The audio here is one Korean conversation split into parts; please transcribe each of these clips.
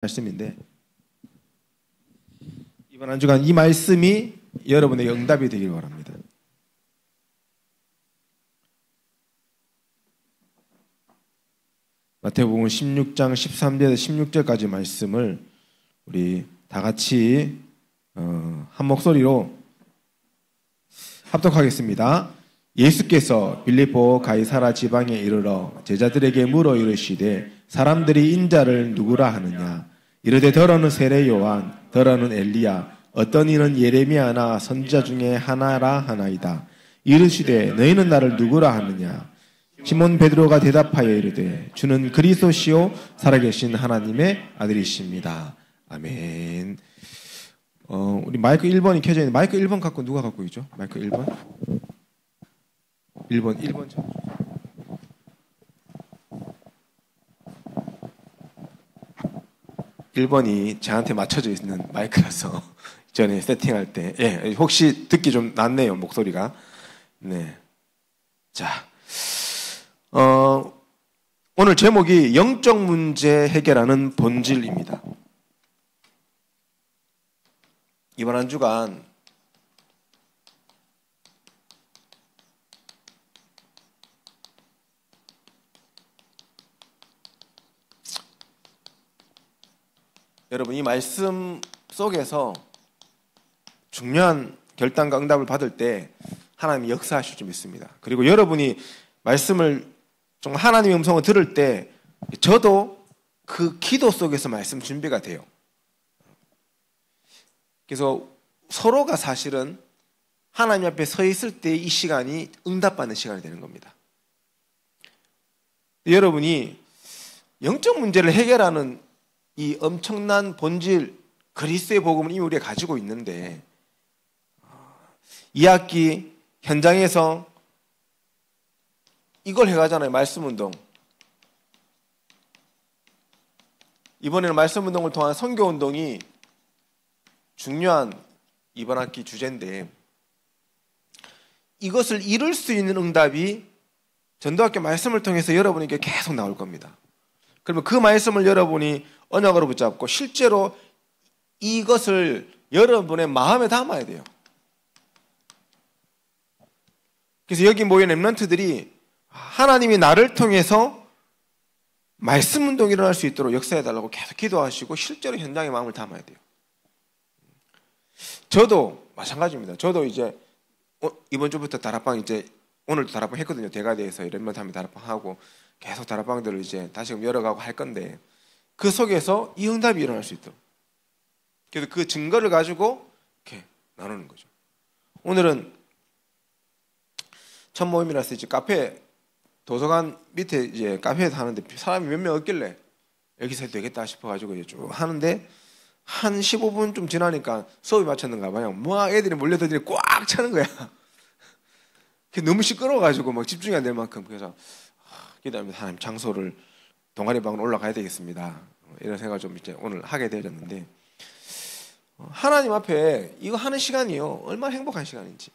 말씀인데 이번 한 주간 이 말씀이 여러분의 응답이 되길 바랍니다. 마태복음 16장 13절에서 16절까지 말씀을 우리 다 같이 한 목소리로 합독하겠습니다. 예수께서 빌립보 가이사라 지방에 이르러 제자들에게 물어 이르시되 사람들이 인자를 누구라 하느냐? 이르되 더러는 세례 요한, 더러는 엘리야, 어떤 이는 예레미야나 선지자 중에 하나라 하나이다. 이르시되 너희는 나를 누구라 하느냐? 시몬 베드로가 대답하여 이르되 주는 그리스도시요 살아계신 하나님의 아들이십니다. 아멘. 우리 마이크 1번이 켜져 있는데 마이크 1번 갖고 누가 갖고 있죠? 마이크 1번? 1번 쳐. 1번이 저한테 맞춰져 있는 마이크라서 전에 세팅할 때 혹시 듣기 좀 낫네요, 목소리가. 네. 자, 오늘 제목이 영적 문제 해결하는 본질입니다. 이번 한 주간 여러분 이 말씀 속에서 중요한 결단과 응답을 받을 때 하나님이 역사하실 줄 믿습니다. 그리고 여러분이 말씀을 좀 하나님의 음성을 들을 때 저도 그 기도 속에서 말씀 준비가 돼요. 그래서 서로가 사실은 하나님 앞에 서 있을 때 이 시간이 응답받는 시간이 되는 겁니다. 여러분이 영적 문제를 해결하는 이 엄청난 본질 그리스도의 복음을 이미 우리가 가지고 있는데 2학기 현장에서 이걸 해가잖아요. 말씀운동. 이번에는 말씀운동을 통한 선교운동이 중요한 이번 학기 주제인데 이것을 이룰 수 있는 응답이 전도학교 말씀을 통해서 여러분에게 계속 나올 겁니다. 그러면 그 말씀을 여러분이 언약으로 붙잡고 실제로 이것을 여러분의 마음에 담아야 돼요. 그래서 여기 모인 렘넌트들이 하나님이 나를 통해서 말씀 운동이 일어날 수 있도록 역사해달라고 계속 기도하시고 실제로 현장에 마음을 담아야 돼요. 저도 마찬가지입니다. 저도 이제 이번 주부터 다락방 이제 오늘도 다락방 했거든요. 대가대에서 렘넌트하면 다락방 하고 계속 다락방들을 이제 다시금 열어가고 할 건데 그 속에서 이 응답이 일어날 수 있도록 그래서 그 증거를 가지고 이렇게 나누는 거죠. 오늘은 첫 모임이라서 이제 카페 도서관 밑에 이제 카페에서 하는데 사람이 몇 명 없길래 여기서 해도 되겠다 싶어가지고 이제 쭉 하는데 한 15분 좀 지나니까 수업이 마쳤는가 봐요. 막 애들이 몰려들더니 꽉 차는 거야. 너무 시끄러워가지고 막 집중이 안 될 만큼 그래서 기도하면서 하나님 장소를 동아리 방으로 올라가야 되겠습니다. 이런 생각을 좀 이제 오늘 하게 되었는데 하나님 앞에 이거 하는 시간이요 얼마나 행복한 시간인지.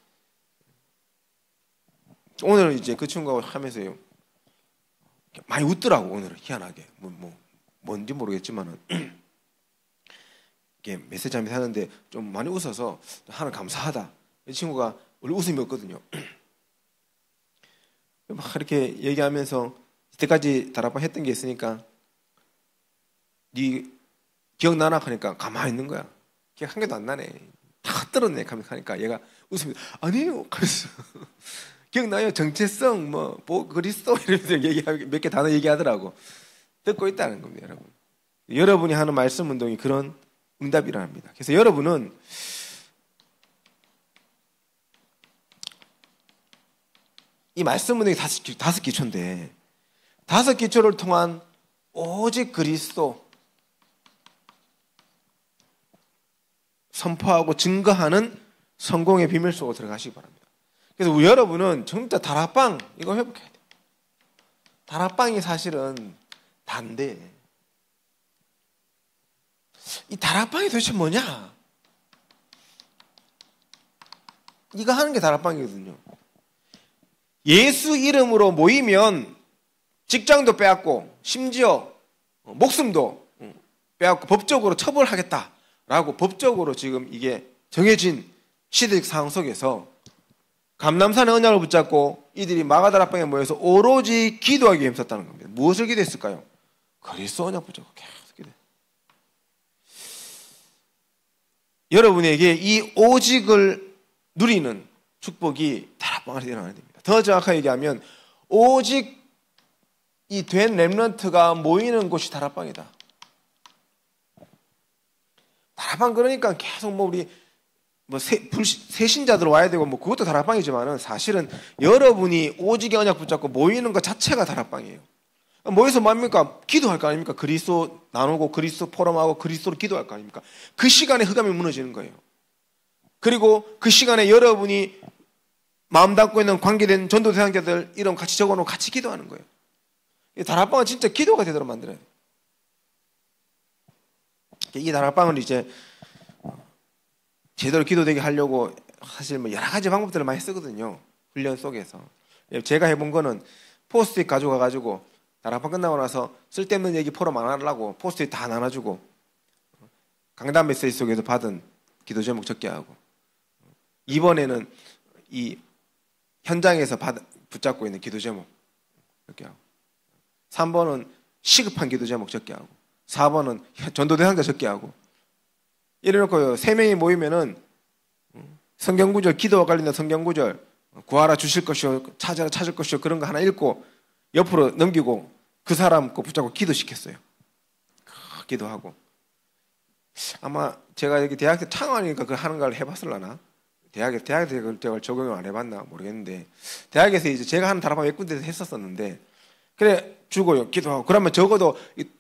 오늘 이제 그 친구하고 하면서요 많이 웃더라고. 오늘은 희한하게 뭔지 모르겠지만은 이게 메시지 하면서 하는데 좀 많이 웃어서 하나님 감사하다. 이 친구가 원래 웃음이 없거든요. 막 이렇게 얘기하면서 이때까지 다락방 했던 게 있으니까 네 기억나나 하니까 가만히 있는 거야. 기억 한 개도 안 나네. 다 떨었네 하니까 얘가 웃으면서 아니에요. 그래서 기억나요? 정체성 그리스도 이러면서 몇 개 단어 얘기하더라고. 듣고 있다는 겁니다. 여러분. 여러분이 하는 말씀 운동이 그런 응답이라 합니다. 그래서 여러분은 이 말씀 운동이 다섯 기초인데 다섯 기초를 통한 오직 그리스도 선포하고 증거하는 성공의 비밀 속으로 들어가시기 바랍니다. 그래서 여러분은 진짜 다락방 이거 회복해야 돼요. 다락방이 사실은 단데 이 다락방이 도대체 뭐냐? 이거 하는 게 다락방이거든요. 예수 이름으로 모이면 직장도 빼앗고 심지어 목숨도 빼앗고 법적으로 처벌하겠다라고 법적으로 지금 이게 정해진 시대적 상황 속에서 감람산의 언약을 붙잡고 이들이 마가다락방에 모여서 오로지 기도하기 위해 힘썼다는 겁니다. 무엇을 기도했을까요? 그리스도 언약 붙잡고 계속 기도해요. 여러분에게 이 오직을 누리는 축복이 다락방 안에서 일어나야 됩니다. 더 정확하게 얘기하면 오직 이 된 렘넌트가 모이는 곳이 다락방이다. 다락방 그러니까 계속 우리 새신자들 와야 되고 그것도 다락방이지만은 사실은 여러분이 오직의 언약 붙잡고 모이는 것 자체가 다락방이에요. 모여서 뭡니까? 기도할 거 아닙니까? 그리스도 나누고 그리스도 포럼하고 그리스도로 기도할 거 아닙니까? 그 시간에 흑암이 무너지는 거예요. 그리고 그 시간에 여러분이 마음 닫고 있는 관계된 전도 대상자들 이름 같이 적어놓고 같이 기도하는 거예요. 다락방은 진짜 기도가 되도록 만들어야 돼요. 이 다락방을 이제 제대로 기도되게 하려고 사실 여러 가지 방법들을 많이 쓰거든요. 훈련 속에서. 제가 해본 거는 포스트잇 가져가가지고 다락방 끝나고 나서 쓸데없는 얘기 포럼 안 하려고 포스트잇 다 나눠주고 강단 메시지 속에서 받은 기도 제목 적게 하고 이번에는 이 현장에서 붙잡고 있는 기도 제목 적게 하고 3번은 시급한 기도 제목 적게 하고 4번은 전도 대상자 적게 하고 이래놓고요 3명이 모이면은 성경구절 기도와 관련된 성경구절 구하라 주실 것이요 찾아라 찾을 것이요 그런 거 하나 읽고 옆으로 넘기고 그 사람 거 붙잡고 기도시켰어요. 기도하고 아마 제가 여기 대학 때 창원이니까 그 하는 걸 해봤을라나 대학에서 그걸 적용을 안 해봤나 모르겠는데 대학에서 이제 제가 하는 다락방 몇 군데에서 했었었는데 그래 주고요 기도하고 그러면 적어도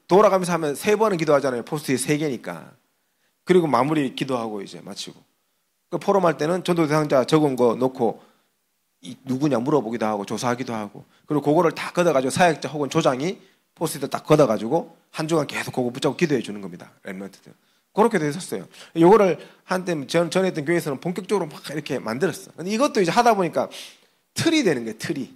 돌아가면서 하면 3번은 기도하잖아요. 포스트잇 3개니까 그리고 마무리 기도하고 이제 마치고 그 포럼할 때는 전도 대상자 적은 거 놓고 누구냐 물어보기도 하고 조사하기도 하고 그리고 그거를 다 걷어가지고 사역자 혹은 조장이 포스트잇 딱 걷어가지고 한 주간 계속 그거 붙잡고 기도해 주는 겁니다. 렘넌트들 그렇게도 했었어요. 요거를 한때 전에 했던 교회에서는 본격적으로 막 이렇게 만들었어. 근데 이것도 이제 하다 보니까 틀이 되는 거예요. 틀이.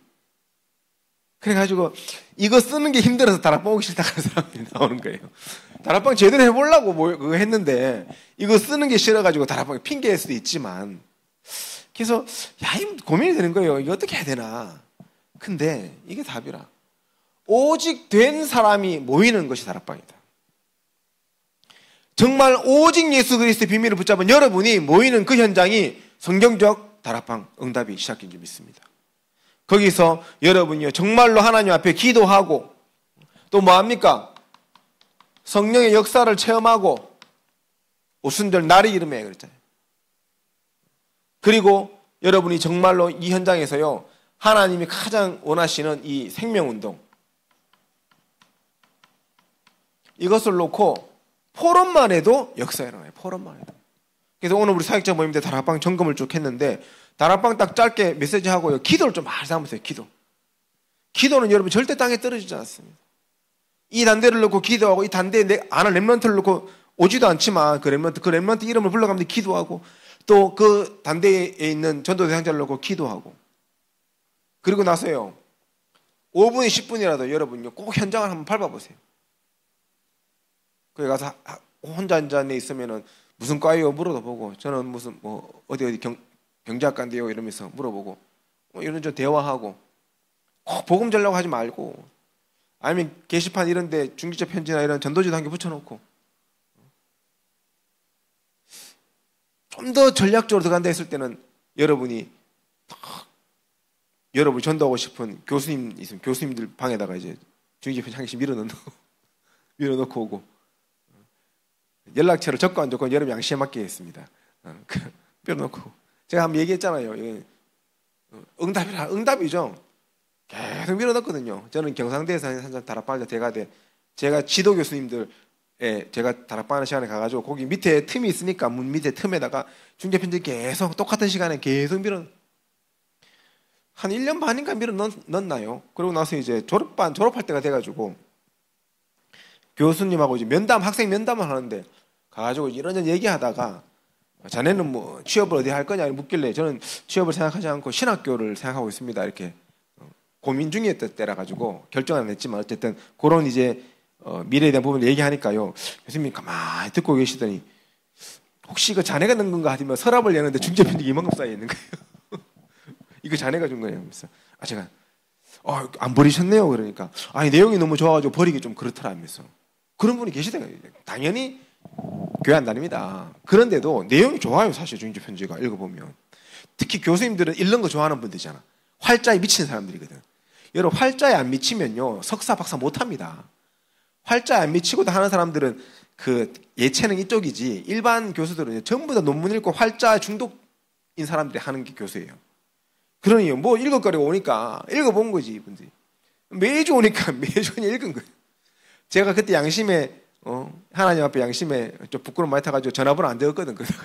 그래가지고 이거 쓰는 게 힘들어서 다락방 오기 싫다 하는 사람이 나오는 거예요. 다락방 제대로 해보려고 그거 했는데 이거 쓰는 게 싫어가지고 다락방에 핑계일 수도 있지만 그래서 고민이 되는 거예요. 이거 어떻게 해야 되나. 근데 이게 답이라. 오직 된 사람이 모이는 것이 다락방이다. 정말 오직 예수 그리스도의 비밀을 붙잡은 여러분이 모이는 그 현장이 성경적 다락방 응답이 시작인 줄 믿습니다. 거기서 여러분이요 정말로 하나님 앞에 기도하고 또 뭐합니까? 성령의 역사를 체험하고 오순절 날이 이름에 그랬잖아요. 그리고 여러분이 정말로 이 현장에서요 하나님이 가장 원하시는 이 생명운동 이것을 놓고 포럼만 해도 역사가 일어나요. 포럼만 해도. 그래서 오늘 우리 사역자 모임 때 다락방 점검을 쭉 했는데 다락방 딱 짧게 메시지 하고요. 기도를 좀 많이 삼으세요. 기도는 여러분 절대 땅에 떨어지지 않습니다. 이 단대를 놓고 기도하고 이 단대에 내 아는 렘넌트를 놓고 오지도 않지만 그 렘넌트 이름을 불러가면서 기도하고 또 그 단대에 있는 전도 대상자를 놓고 기도하고 그리고 나서요 5분, 10분이라도 여러분요 꼭 현장을 한번 밟아보세요. 거기 가서 혼자 앉아 있으면은 무슨 과예요? 물어보고 저는 무슨 어디 경제학과인데요 이러면서 물어보고 이런 저 대화하고 꼭 복음 전라고 하지 말고 아니면 게시판 이런데 중직자 편지나 이런 전도지도 한 개 붙여놓고 좀 더 전략적으로 들어간다 했을 때는 여러분이 전도하고 싶은 교수님 있으면 교수님들 방에다가 이제 중직자 편지 한 개씩 밀어넣고 오고 연락처를 적고 안 적고 여러분 양심에 맞게 했습니다. 밀어넣고 제가 한번 얘기했잖아요. 응답이죠. 계속 밀어넣거든요. 저는 경상대에서 한 다락방에서 대가대 제가 지도 교수님들에 제가 다락방하는 시간에 가가지고 거기 밑에 틈이 있으니까 문 밑에 틈에다가 중재편지 계속 똑같은 시간에 계속 한 1년 반인가 밀어넣나요? 그러고 나서 이제 졸업할 때가 돼가지고 교수님하고 이제 학생 면담을 하는데 가가지고 이런저런 얘기하다가 자네는 뭐 취업을 어디 할 거냐 묻길래 저는 취업을 생각하지 않고 신학교를 생각하고 있습니다. 이렇게 고민 중이었던 때라 가지고 결정은 안 했지만 어쨌든 그런 이제 미래에 대한 부분을 얘기하니까요. 교수님이 가만히 듣고 계시더니 혹시 이거 자네가 넣은 건가 하더니 서랍을 여는데 중재편지가 이만큼 쌓여 있는 거예요. 이거 자네가 준 거예요. 그래서 제가 안 버리셨네요. 그러니까 아니 내용이 너무 좋아가지고 버리기 좀 그렇더라 하면서 그런 분이 계시더라고요. 당연히 교회 안 다닙니다. 그런데도 내용이 좋아요. 사실 중재편지가 읽어보면 특히 교수님들은 읽는 거 좋아하는 분들이잖아. 활자에 미치는 사람들이거든. 여러분 활자에 안 미치면요 석사 박사 못합니다. 활자에 안 미치고도 하는 사람들은 그 예체능 이쪽이지 일반 교수들은 전부 다 논문 읽고 활자 중독인 사람들이 하는 게 교수예요. 그러니 뭐 읽을거리가 오니까 읽어본 거지 이분들이. 매주 오니까 매주 그냥 읽은 거예요. 제가 그때 양심에 하나님 앞에 양심에 좀 부끄러움 많이 타가지고 전화번호 안 적었거든. 그러다가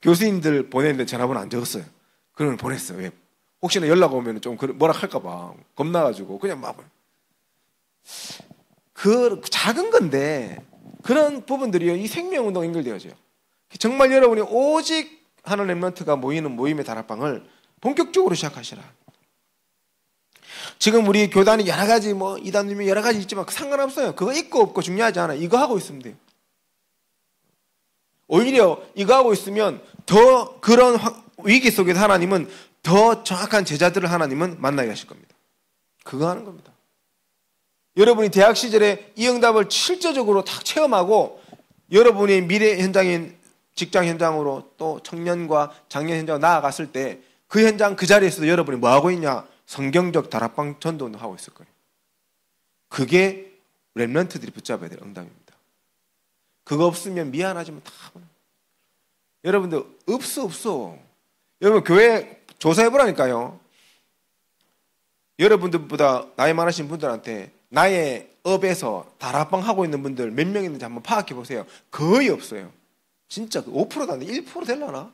교수님들 보냈는데 전화번호 안 적었어요. 그러면 보냈어요. 왜? 혹시나 연락 오면 좀 뭐라 할까봐 겁나가지고 그냥 막 그 작은 건데 그런 부분들이요 이 생명운동 연결되어져요. 정말 여러분이 오직 하는 렘넌트가 모이는 모임의 다락방을 본격적으로 시작하시라. 지금 우리 교단이 여러 가지 이단님이 여러 가지 있지만 상관없어요. 그거 있고 없고 중요하지 않아. 이거 하고 있으면 돼요. 오히려 이거 하고 있으면 더 그런 위기 속에서 하나님은 더 정확한 제자들을 하나님은 만나게 하실 겁니다. 그거 하는 겁니다. 여러분이 대학 시절에 이 응답을 실제적으로 다 체험하고 여러분의 미래 현장인 직장 현장으로 또 청년과 장년 현장으로 나아갔을 때 그 현장 그 자리에서도 여러분이 뭐 하고 있냐? 성경적 다락방 전도를 하고 있을 거예요. 그게 렘넌트들이 붙잡아야 될 응답입니다. 그거 없으면 미안하지만 다 여러분들 없어. 여러분 교회 조사해보라니까요. 여러분들보다 나이 많으신 분들한테 나의 업에서 다락방 하고 있는 분들 몇 명 있는지 한번 파악해 보세요. 거의 없어요. 진짜 5%도 안 돼. 1% 되려나?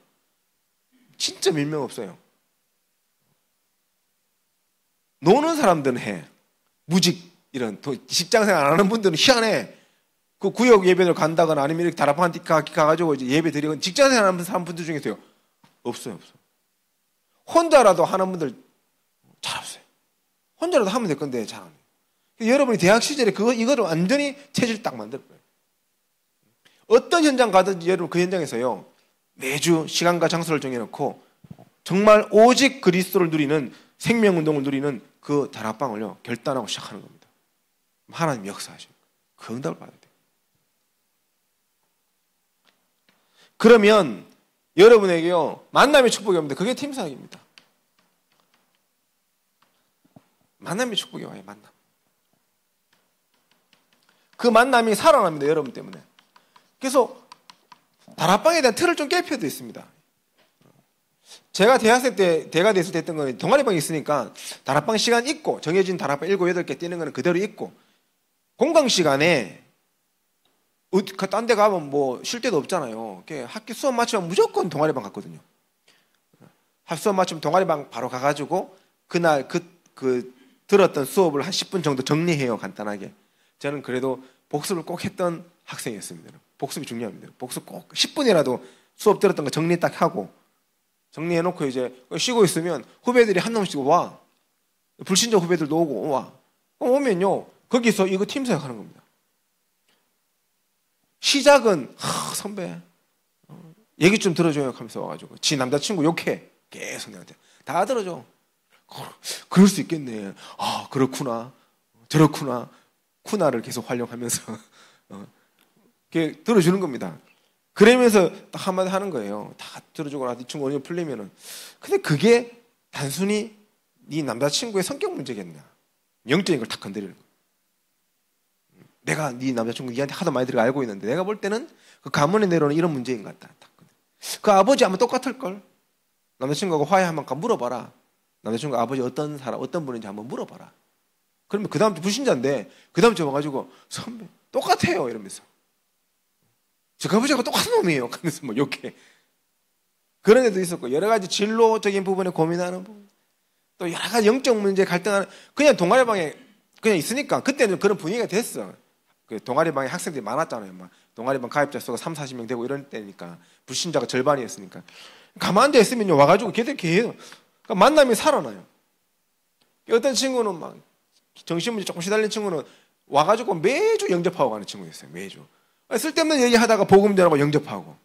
진짜 몇 명 없어요. 노는 사람들은 해. 무직 이런 직장생활 안 하는 분들은 희한해. 그 구역 예배를 간다거나 아니면 이렇게 다락방 가가지고 이제 예배 드리거나 직장생활 하는 사람 분들 중에서요. 없어요. 혼자라도 하는 분들 잘 없어요. 혼자라도 하면 될 건데 잘 안 해요. 여러분이 대학 시절에 이거를 완전히 체질 딱 만들 거예요. 어떤 현장 가든지 여러분 그 현장에서요. 매주 시간과 장소를 정해놓고 정말 오직 그리스도를 누리는 생명운동을 누리는 그 다락방을요. 결단하고 시작하는 겁니다. 하나님 역사하시는 거예요. 그 응답을 받아야 돼요. 그러면 여러분에게요. 만남의 축복이 옵니다. 그게 팀 사역입니다. 만남의 축복이 와요. 만남. 그 만남이 살아납니다. 여러분 때문에. 그래서 다락방에 대한 틀을 좀 깨펴도 있습니다. 제가 대학생 때 대가 됐을 때 했던 건 동아리방이 있으니까 다락방 시간 있고 정해진 다락방 7, 8개 뛰는 거는 그대로 있고 공강 시간에 딴 데 가면 뭐 쉴 데도 없잖아요. 학교 수업 마치면 무조건 동아리방 갔거든요. 수업 마치면 동아리방 바로 가가지고 그날 들었던 수업을 한 10분 정도 정리해요. 간단하게. 저는 그래도 복습을 꼭 했던 학생이었습니다. 복습이 중요합니다. 복습 꼭 10분이라도 수업 들었던 거 정리 딱 하고 정리해놓고 이제 쉬고 있으면 후배들이 한 놈씩 와. 불신자 후배들도 오고 와. 오면요. 거기서 이거 팀 생각하는 겁니다. 시작은 선배 얘기 좀 들어줘요 하면서 와가지고 지 남자친구 욕해. 계속 내한테 다 들어줘. 그럴 수 있겠네. 아 그렇구나. 저렇구나. 쿠나를 계속 활용하면서 이렇게 들어주는 겁니다. 그러면서 딱 한마디 하는 거예요. 다 들어주고 이 친구 어느 정도 풀리면은. 근데 그게 단순히 네 남자친구의 성격 문제겠냐. 영적인 걸 탁 건드리는 거예요. 내가 네 남자친구 니한테 하도 많이 들어 알고 있는데 내가 볼 때는 그 가문에 내려오는 이런 문제인 것 같다. 그 아버지 아마 똑같을걸. 남자친구하고 화해하면 물어봐라. 남자친구 아버지 어떤 분인지 한번 물어봐라. 그러면 그 다음 주 불신자인데 그 다음 주에 와가지고 선배 똑같아요 이러면서 저 아버지하고 똑같은 놈이에요. 그래서 뭐 욕해. 그런 애도 있었고 여러 가지 진로적인 부분에 고민하는 부분 또 여러 가지 영적 문제 갈등하는 그냥 동아리방에 그냥 있으니까 그때는 그런 분위기가 됐어. 그 동아리방에 학생들이 많았잖아요. 막 동아리방 가입자 수가 3, 40명 되고 이런 때니까 불신자가 절반이었으니까 가만 앉아 있으면요 와가지고 걔들 해요. 그러니까 만남이 살아나요. 어떤 친구는 막 정신문제 조금 시달린 친구는 와가지고 매주 영접하고 가는 친구였어요. 매주. 쓸데없는 얘기하다가 복음 전하고 영접하고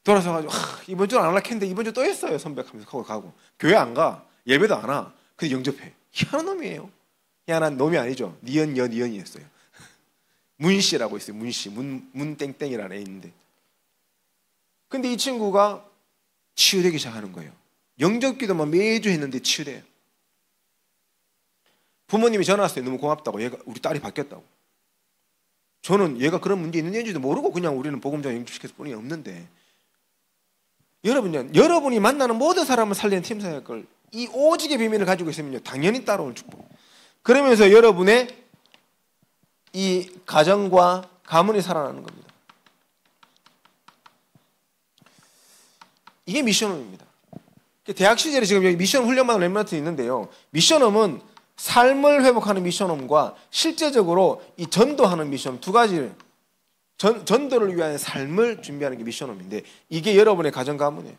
돌아서가지고 이번 주는 안 할라 했는데 이번 주 또 했어요. 선배하면서 가고 교회 안 가. 예배도 안 와. 근데 영접해. 희한한 놈이에요. 희한한 놈이 아니죠. 니언이었어요. 문씨라고 있어요. 문씨. 문땡땡이라는 애 있는데. 근데 이 친구가 치유되기 시작하는 거예요. 영접기도만 매주 했는데 치유돼요. 부모님이 전화 왔어요. 너무 고맙다고. 얘가 우리 딸이 바뀌었다고. 저는 얘가 그런 문제 있는지도 모르고 그냥 우리는 복음자 영접시켰을 뿐이 없는데, 여러분이 만나는 모든 사람을 살리는 팀 사역을 이 오직의 비밀을 가지고 있으면요 당연히 따라올 축복. 그러면서 여러분의 이 가정과 가문이 살아나는 겁니다. 이게 미션홈입니다. 대학 시절에 지금 여기 미션 훈련받는 렘넌트 있는데요. 미션홈은 삶을 회복하는 미션홈과 실제적으로 이 전도하는 미션홈 두 가지를 전도를 위한 삶을 준비하는 게 미션홈인데 이게 여러분의 가정 가문이에요.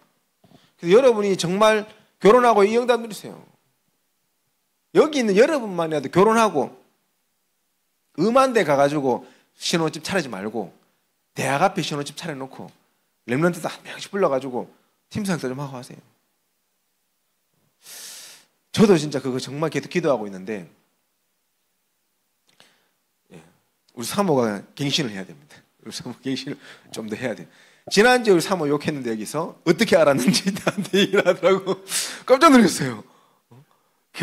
그래서 여러분이 정말 결혼하고 이 영담 누리세요. 여기 있는 여러분만이라도 결혼하고 음한데 가가지고 신혼집 차리지 말고 대학 앞에 신혼집 차려놓고 렘넌트도 한 명씩 불러가지고 팀상사 좀 하고 하세요. 저도 진짜 그거 정말 계속 기도하고 있는데 우리 사모가 갱신을 해야 됩니다. 우리 사모 갱신을 좀 더 해야 돼요. 지난주에 우리 사모 욕했는데 여기서 어떻게 알았는지 나한테 얘기를 하더라고. 깜짝 놀랐어요.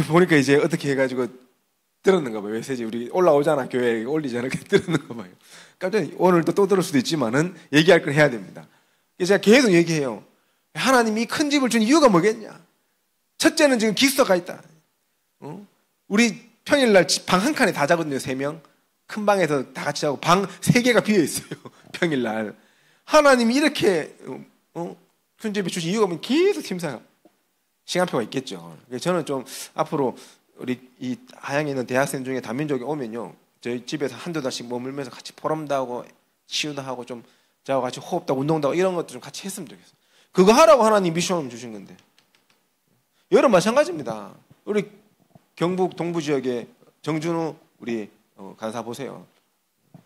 보니까 이제 어떻게 해가지고 들었는가 봐요. 메시지 우리 올라오잖아. 교회에 올리잖아. 들었는가 봐요. 깜짝 오늘도 또 들을 수도 있지만은 얘기할 걸 해야 됩니다. 그래서 제가 계속 얘기해요. 하나님이 큰 집을 준 이유가 뭐겠냐? 첫째는 지금 기숙사가 있다. 우리 평일날 방 한 칸에 다 자거든요. 3명. 큰 방에서 다 같이 자고 방 3개가 비어있어요. 평일날. 하나님이 이렇게 큰 집에 주신 이유가 뭐면 계속 팀사가 시간표가 있겠죠. 저는 좀 앞으로 우리 이 하양에 있는 대학생 중에 다민족이 오면요. 저희 집에서 한두 달씩 머물면서 같이 포럼도 하고 치유도 하고 좀 저하고 같이 호흡도 하고 운동도 하고 이런 것도 좀 같이 했으면 좋겠어요. 그거 하라고 하나님 미션을 주신 건데. 여러분 마찬가지입니다. 우리 경북 동부 지역에 정준우 우리 간사 보세요.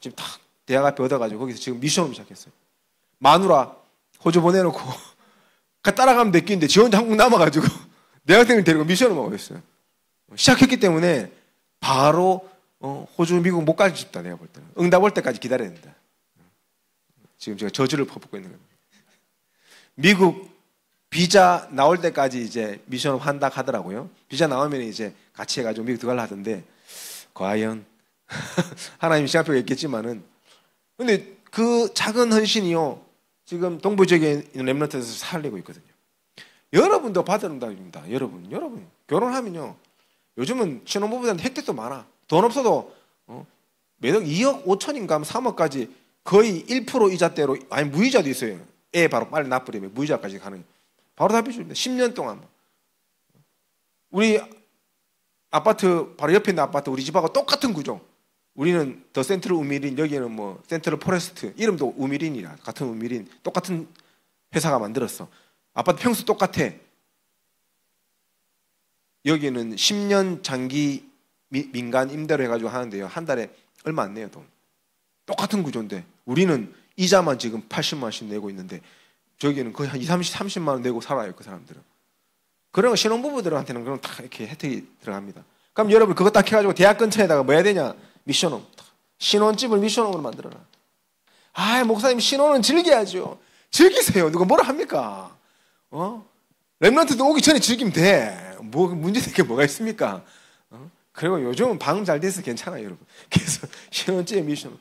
지금 딱 대학 앞에 얻어가지고 거기서 지금 미션을 시작했어요. 마누라 호주 보내놓고 따라가면 됐겠는데 지 혼자 한국 남아가지고 대학생을 데리고 미션을 하고 있어요. 시작했기 때문에 바로 호주 미국 못 가지 싶다. 내가 볼 때는 응답 올 때까지 기다려야 된다. 지금 제가 저주를 퍼붓고 있는 겁니다. 미국 비자 나올 때까지 이제 미션을 한다 하더라고요. 비자 나오면 이제 같이 해가지고 미국 들어가려 하던데 과연 하나님 시간표가 있겠지만은 근데 그 작은 헌신이요 지금 동부 지역에 있는 렘넌트에서 살리고 있거든요. 여러분도 받는다입니다. 여러분 결혼하면요 요즘은 신혼부부들한테 혜택도 많아. 돈 없어도 매달 2억 5천인가 3억까지 거의 1% 이자대로 아니 무이자도 있어요. 애 바로 빨리 납부리면 무이자까지 가는 바로 답해줍니다. 10년 동안. 우리 아파트 바로 옆에 있는 아파트 우리 집하고 똑같은 구조. 우리는 더 센트럴 우미린 여기는 뭐 센트럴 포레스트 이름도 우미린이라 같은 우미린 똑같은 회사가 만들었어. 아파트 평수 똑같아. 여기는 10년 장기 민간 임대로 해가지고 하는데요. 한 달에 얼마 안 내요 돈. 똑같은 구조인데 우리는 이자만 지금 80만 원씩 내고 있는데 저기는 거의 한 30만 원 내고 살아요. 그 사람들은. 그런 거 신혼부부들한테는 그럼 다 이렇게 혜택이 들어갑니다. 그럼 여러분 그거 딱 해가지고 대학 근처에다가 뭐 해야 되냐? 미션홈. 신혼집을 미션홈으로 만들어라. 아 목사님 신혼은 즐겨야죠. 즐기세요. 누가 뭐라 합니까? 렘넌트도 오기 전에 즐기면 돼. 뭐 문제된 게 뭐가 있습니까? 그리고 요즘은 방 잘 돼서 괜찮아요, 여러분. 그래서 신혼집 미션홈.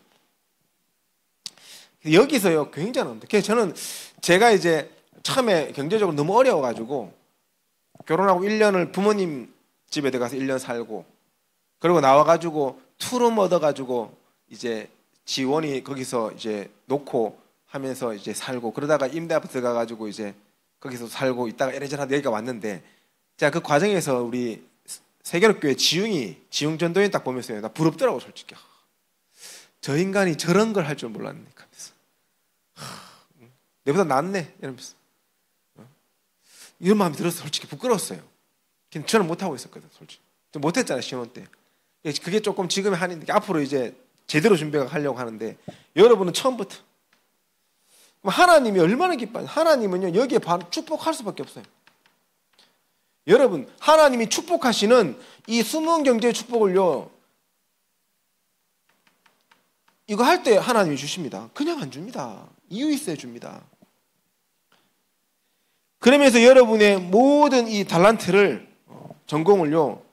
여기서요 굉장합니다. 그래서 저는 제가 이제 처음에 경제적으로 너무 어려워가지고 결혼하고 1년을 부모님 집에 들어가서 1년 살고 그리고 나와가지고 투룸 얻어가지고 이제 지원이 거기서 이제 놓고 하면서 이제 살고 그러다가 임대 아파트 들어가가지고 이제 거기서 살고 있다가 이래저래 여기가 왔는데 자 그 과정에서 우리 세계롭교회 지웅 전도인 딱 보면서 나 부럽더라고 솔직히. 저 인간이 저런 걸 할 줄 몰랐네. 내보다 낫네 이러면서 이런 마음이 들어서 솔직히 부끄러웠어요. 저는 못하고 있었거든 솔직히. 좀 못했잖아요 신혼 때. 그게 조금 지금의 한인데 앞으로 이제 제대로 준비가 하려고 하는데 여러분은 처음부터 하나님이 얼마나 기뻐요. 하나님은요 여기에 바로 축복할 수밖에 없어요. 여러분 하나님이 축복하시는 이 숨은 경제의 축복을요 이거 할 때 하나님이 주십니다. 그냥 안 줍니다. 이유 있어야 줍니다. 그러면서 여러분의 모든 이 달란트를 전공을요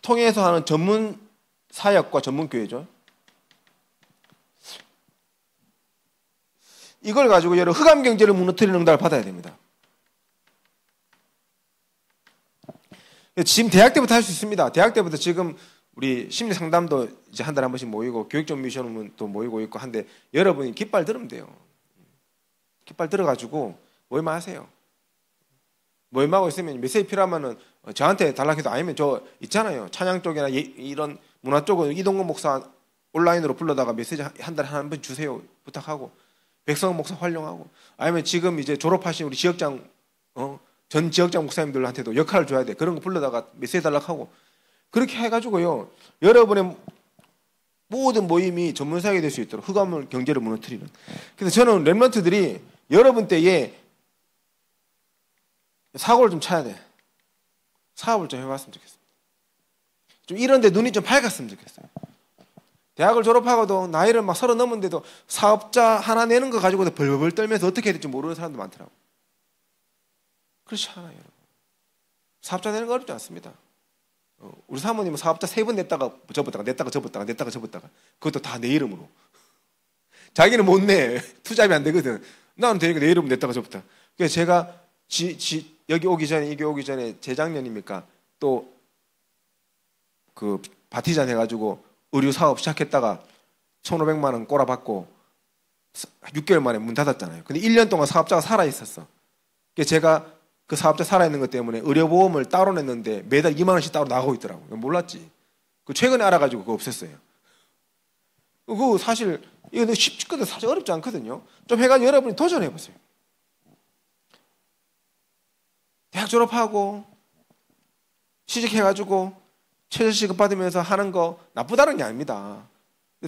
통해서 하는 전문 사역과 전문 교회죠. 이걸 가지고 여러분 흑암 경제를 무너뜨리는 응답을 받아야 됩니다. 지금 대학 때부터 할 수 있습니다. 대학 때부터 지금 우리 심리 상담도 이제 한 달에 한 번씩 모이고 교육적 미션은 또 모이고 있고 한데 여러분이 깃발 들으면 돼요. 깃발 들어가지고 모임만 하세요. 모임하고 있으면 메시지 필요하면은 저한테 달라해도 아니면 저 있잖아요. 찬양 쪽이나 이런 문화 쪽은 이동건 목사 온라인으로 불러다가 메시지 한 달에 한 번 주세요. 부탁하고 백성원 목사 활용하고 아니면 지금 이제 졸업하신 우리 지역장 전 지역장 목사님들한테도 역할을 줘야 돼. 그런 거 불러다가 메시지 달라고 그렇게 해가지고요. 여러분의 모든 모임이 전문사역이 될 수 있도록 흑암을 경제를 무너뜨리는. 그래서 저는 렘넌트들이 여러분 때에 사고를 좀 쳐야 돼. 사업을 좀 해봤으면 좋겠습니다. 좀 이런데 눈이 좀 밝았으면 좋겠어요. 대학을 졸업하고도 나이를 막 30 넘었는데도 사업자 하나 내는 거 가지고도 벌벌 떨면서 어떻게 해야 될지 모르는 사람도 많더라고요. 그렇지 않아요, 여러분. 사업자 내는 거 어렵지 않습니다. 우리 사모님은 사업자 3번 냈다가 접었다가 냈다가 접었다가 냈다가 접었다가 그것도 다 내 이름으로. 자기는 못 내. 투잡이 안 되거든. 나는 되니까 내 이름으로 냈다가 접었다. 그래서 제가 여기 오기 전에 재작년입니까? 또 그 바티잔 해가지고 의류 사업 시작했다가 1,500만 원 꼬라박고 6개월 만에 문 닫았잖아요. 근데 1년 동안 사업자가 살아있었어. 그래서 제가 그 사업자 살아있는 것 때문에 의료보험을 따로 냈는데 매달 2만 원씩 따로 나가고 있더라고요. 몰랐지. 그 최근에 알아가지고 그거 없앴어요. 그거 사실 이거 쉽거든. 사실 어렵지 않거든요. 좀 해가지고 여러분이 도전해보세요. 대학 졸업하고 취직해가지고 최저시급 받으면서 하는 거 나쁘다는 게 아닙니다.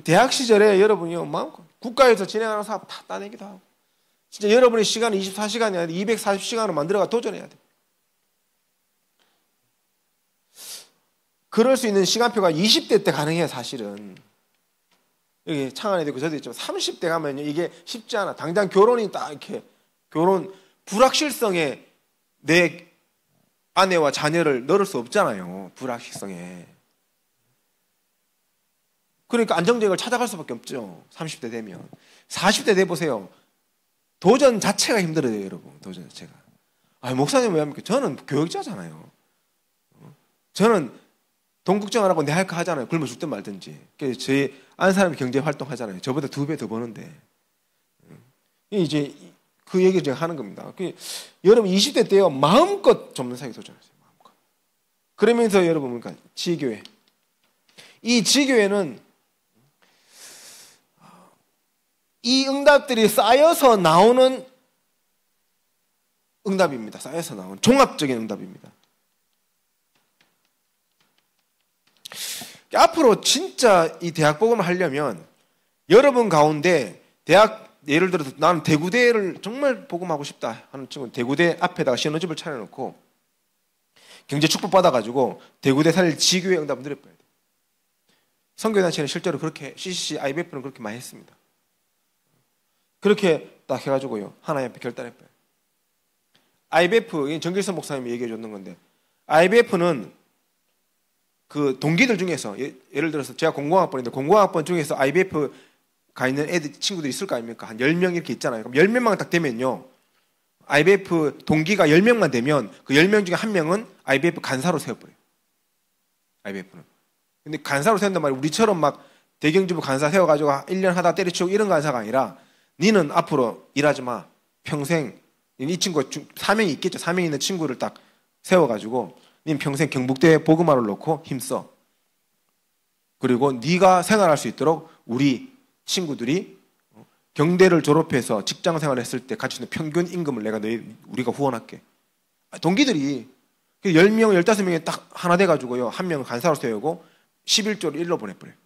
대학 시절에 여러분이요, 마음껏 국가에서 진행하는 사업 다 따내기도 하고 진짜 여러분의 시간은 24시간이 아니라 240시간을 만들어가 도전해야 돼요. 그럴 수 있는 시간표가 20대 때 가능해요, 사실은. 여기 창안에도 있고 저도 있지만 30대 가면 이게 쉽지 않아. 당장 결혼이 딱 이렇게 결혼 불확실성에 내 아내와 자녀를 넣을 수 없잖아요. 불확실성에. 그러니까 안정적을 찾아갈 수밖에 없죠. 30대 되면. 40대 돼보세요. 도전 자체가 힘들어요, 여러분. 도전 자체가. 목사님 왜 합니까? 저는 교육자잖아요. 저는 돈 걱정 안 하고 내 할 거 하잖아요. 굶어 죽든 말든지. 그래서 저희 아는 사람이 경제 활동 하잖아요. 저보다 2배 더 버는데. 이제 그 얘기를 제가 하는 겁니다. 여러분 20대 때요. 마음껏 전문사역에 도전하세요. 마음껏. 그러면서 여러분 그러니까 지교회. 이 지교회는 이 응답들이 쌓여서 나오는 응답입니다. 쌓여서 나오는 종합적인 응답입니다. 앞으로 진짜 이 대학 복음을 하려면 여러분 가운데 대학 예를 들어서 나는 대구대를 정말 복음하고 싶다 하는 친구는 대구대 앞에다가 신혼집을 차려놓고 경제 축복 받아가지고 대구대 살릴 지교회 응답을 늘려봐야 돼요. 선교단체는 실제로 그렇게 CCC, IBF는 그렇게 많이 했습니다. 그렇게 딱 해가지고요 하나님 앞에 결단했어요. IBF 정길선 목사님이 얘기해 줬는 건데 IBF는 그 동기들 중에서 예를 들어서 제가 공공학번인데 공공학번 중에서 IBF 가 있는 친구들이 있을 거 아닙니까? 한 10명 이렇게 있잖아요. 그럼 10명만 딱 되면요 IBF 동기가 10명만 되면 그 10명 중에 한 명은 IBF 간사로 세워버려요. IBF는. 근데 간사로 세운단 말이에요. 우리처럼 막 대경주부 간사 세워가지고 1년 하다 때려치우고 이런 간사가 아니라 니는 앞으로 일하지 마. 평생 이 친구가 사명이 있겠죠. 사명이 있는 친구를 딱 세워가지고 니는 평생 경북대 복음화를 놓고 힘써. 그리고 네가 생활할 수 있도록 우리 친구들이 경대를 졸업해서 직장 생활을 했을 때 가지고 있는 평균 임금을 우리가 후원할게. 동기들이 그 10명, 15명이 딱 하나 돼가지고요. 한 명은 간사로 세우고 11조를 일로 보내버려요.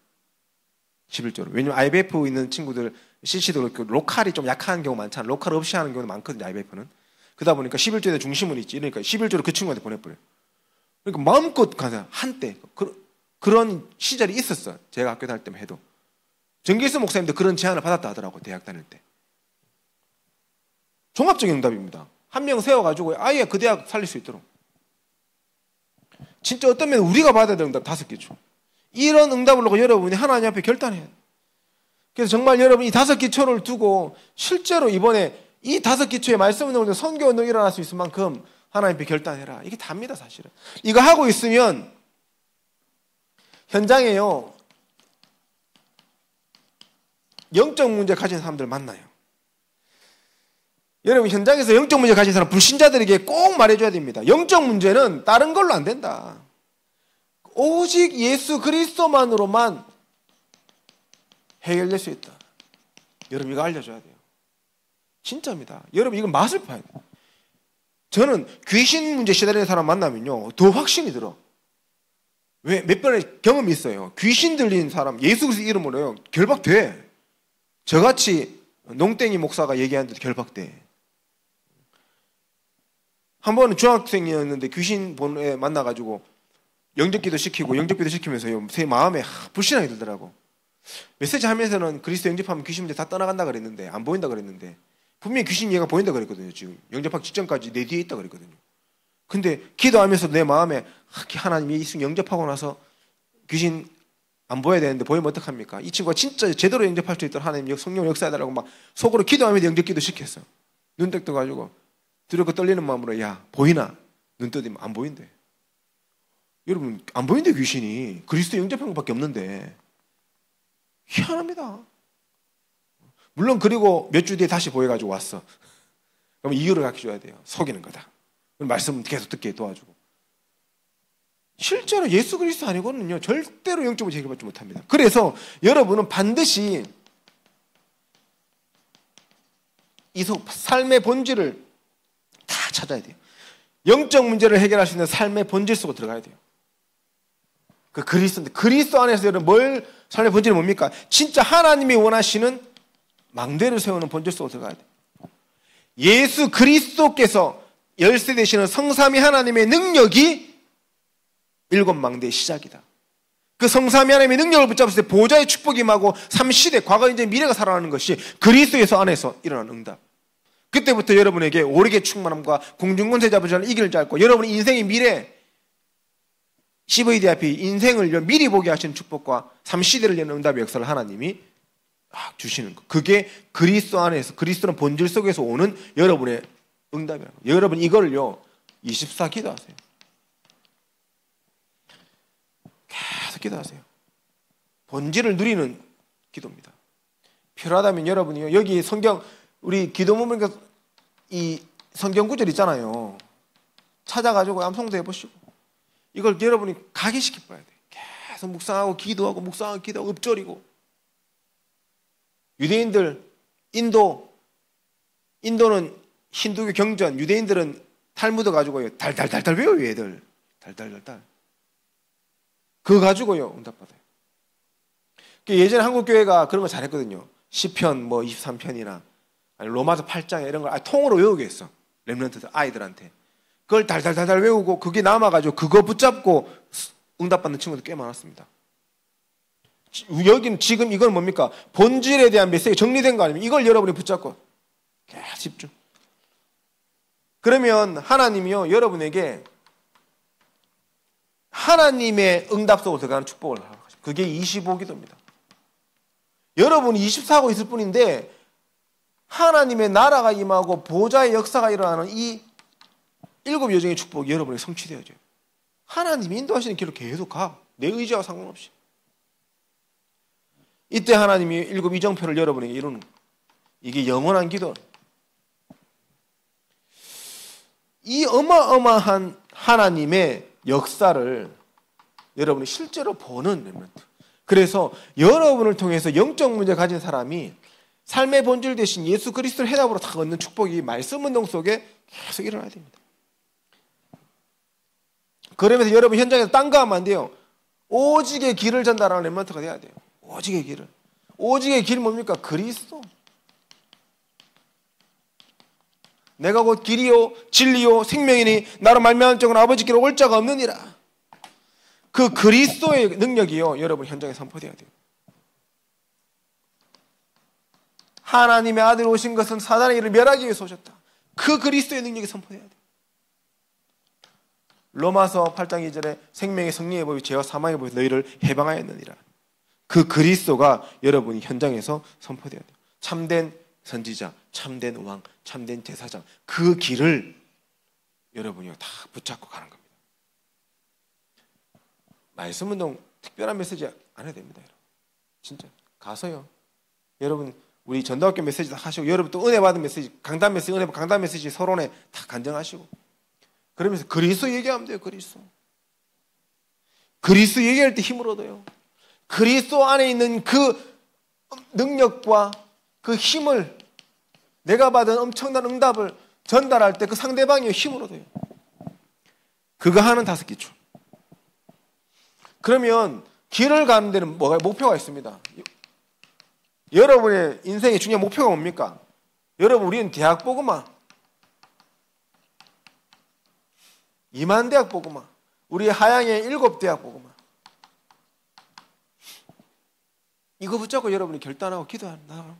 11조를. 왜냐면 IBF 있는 친구들, CC도 로컬이 좀 약한 경우 많잖아요. 로컬 없이 하는 경우는 많거든요, IBF는. 그러다 보니까 11조에 중심은 있지. 그러니까 11조를 그 친구한테 보내버려요. 그러니까 마음껏 간사, 한때. 그런 시절이 있었어. 제가 학교 다닐 때만 해도. 정길수 목사님도 그런 제안을 받았다 하더라고, 대학 다닐 때. 종합적인 응답입니다. 한 명 세워가지고 아예 그 대학 살릴 수 있도록. 진짜 어떤 면은 우리가 받아야 되는 응답 5기초. 이런 응답을 놓고 여러분이 하나님 앞에 결단해야 돼요. 그래서 정말 여러분 이 5기초를 두고 실제로 이번에 이 5기초의 말씀 운동으로 선교 운동이 일어날 수 있을 만큼 하나님 앞에 결단해라. 이게 답니다, 사실은. 이거 하고 있으면 현장에요, 영적 문제 가진 사람들 만나요. 여러분 현장에서 영적 문제 가진 사람 불신자들에게 꼭 말해줘야 됩니다. 영적 문제는 다른 걸로 안 된다. 오직 예수 그리스도만으로만 해결될 수 있다. 여러분 이거 알려줘야 돼요. 진짜입니다. 여러분 이거 맛을 봐야 돼요. 저는 귀신 문제 시달리는 사람 만나면요 더 확신이 들어. 왜? 몇 번의 경험이 있어요. 귀신 들린 사람 예수 그리스도 이름으로요 결박돼. 저같이 농땡이 목사가 얘기하는데도 결박돼. 한 번은 중학생이었는데 귀신 본에 만나가지고 영접기도 시키고 영접기도 시키면서요 제 마음에 불신하게 들더라고. 메시지 하면서는 그리스도 영접하면 귀신 문제 다 떠나간다 그랬는데 안 보인다 그랬는데 분명히 귀신 얘가 보인다 그랬거든요. 지금 영접하기 직전까지 내 뒤에 있다 그랬거든요. 근데 기도하면서 내 마음에 하나님이 이 순간 영접하고 나서 귀신 안 보여야 되는데 보이면 어떡합니까? 이 친구가 진짜 제대로 영접할 수 있도록 하나님 성령 역사해달라고 막 속으로 기도하면서 영접기도 시켰어. 눈 딱 떠가지고 두렵고 떨리는 마음으로 야 보이나? 눈 떠지면 안 보인대. 여러분 안 보인대 귀신이. 그리스도 영접한 것밖에 없는데 희한합니다. 물론 그리고 몇 주 뒤에 다시 보여가지고 왔어. 그럼 이유를 가르쳐줘야 돼요. 속이는 거다. 말씀 계속 듣게 도와주고. 실제로 예수 그리스도 아니고는요 절대로 영적으로 해결받지 못합니다. 그래서 여러분은 반드시 이 삶의 본질을 다 찾아야 돼요. 영적 문제를 해결할 수 있는 삶의 본질 속으로 들어가야 돼요. 그 그리스도 안에서 여러분 삶의 본질이 뭡니까? 진짜 하나님이 원하시는 망대를 세우는 본질 속으로 들어가야 돼요. 예수 그리스도께서 열쇠 되시는 성삼위 하나님의 능력이 7망대의 시작이다. 그 성삼위 하나님의 능력을 붙잡았을 때 보좌의 축복이 임하고 3시대 과거 이제 미래가 살아나는 것이 그리스도에서 안에서 일어나는 응답. 그때부터 여러분에게 오르게 충만함과 공중권세 잡은 자를 이길 줄 알고 여러분의 인생의 미래 CVD 앞에 인생을 미리 보게 하시는 축복과 3시대를 여는 응답의 역사를 하나님이 주시는 것. 그게 그리스도 안에서 그리스도는 본질 속에서 오는 여러분의 응답이라고. 여러분 이거를요 24 기도하세요. 계속 기도하세요. 본질을 누리는 기도입니다. 필요하다면 여러분이요 여기 성경 우리 기도문에 이 성경 구절 있잖아요. 찾아가지고 암송도 해보시고 이걸 여러분이 각인시켜봐야 돼요. 계속 묵상하고 기도하고 묵상하고 기도하고 읊조리고. 유대인들 인도는 힌두교 경전, 유대인들은 탈무드 가지고요 달달달달 외워요. 얘들 달달달달 그거 가지고요 응답받아요. 예전에 한국교회가 그런 거 잘했거든요. 시편 23편이나 로마서 8장 이런 걸 통으로 외우게 했어. 렘넌트들 아이들한테 그걸 달달달달 외우고 그게 남아가지고 그거 붙잡고 응답받는 친구들 꽤 많았습니다. 여기는 지금 이건 뭡니까? 본질에 대한 메시지가 정리된 거 아닙니까? 이걸 여러분이 붙잡고 계속 집중. 그러면 하나님이요 여러분에게 하나님의 응답 속으로 들어가는 축복을 하는 것입니다. 그게 25기도입니다. 여러분이 24하고 있을 뿐인데 하나님의 나라가 임하고 보좌의 역사가 일어나는 이 7여정의 축복이 여러분에게 성취되어져요. 하나님이 인도하시는 길로 계속 가. 내 의지와 상관없이. 이때 하나님이 7 이정표를 여러분에게 이루는 거예요. 이게 영원한 기도. 이 어마어마한 하나님의 역사를 여러분이 실제로 보는 렘넌트. 그래서 여러분을 통해서 영적 문제 가진 사람이 삶의 본질 대신 예수 그리스도를 해답으로 다 얻는 축복이 말씀 운동 속에 계속 일어나야 됩니다. 그러면서 여러분 현장에서 딴 거 하면 안 돼요. 오직의 길을 전달하는 렘넌트가 돼야 돼요. 오직의 길을. 오직의 길 뭡니까? 그리스도. 내가 곧 길이요 진리요 생명이니 나로 말미암은 자는 아버지께로 올 자가 없느니라. 그 그리스도의 능력이요 여러분 현장에 선포돼야 돼요. 하나님의 아들이 오신 것은 사단의 일을 멸하기 위해서 오셨다. 그 그리스도의 능력이 선포돼야 돼요. 로마서 8장 2절에 생명의 승리의 법이 죄와 사망의 법이 너희를 해방하였느니라. 그 그리스도가 여러분이 현장에서 선포돼야 돼요. 참된 선지자, 참된 왕, 참된 제사장, 그 길을 여러분이 다 붙잡고 가는 겁니다. 말씀 운동 특별한 메시지 안 해도 됩니다. 여러분. 진짜 가서요. 여러분 우리 전도학교 메시지 다 하시고 여러분 또 은혜 받은 메시지, 강단 메시지, 은혜 강단 메시지 서론에 다 간증하시고 그러면서 그리스도 얘기하면 돼요. 그리스도 얘기할 때 힘을 얻어요. 그리스도 안에 있는 그 능력과 그 힘을 내가 받은 엄청난 응답을 전달할 때 그 상대방이 힘을 얻어요. 그거 하는 5기초. 그러면 길을 가는 데는 뭐가 목표가 있습니다. 여러분의 인생의 중요한 목표가 뭡니까? 여러분 우리는 대학 보고만 2만 대학 보고만 우리 하양의 7대학 보고만 이거 붙잡고 여러분이 결단하고 기도한다.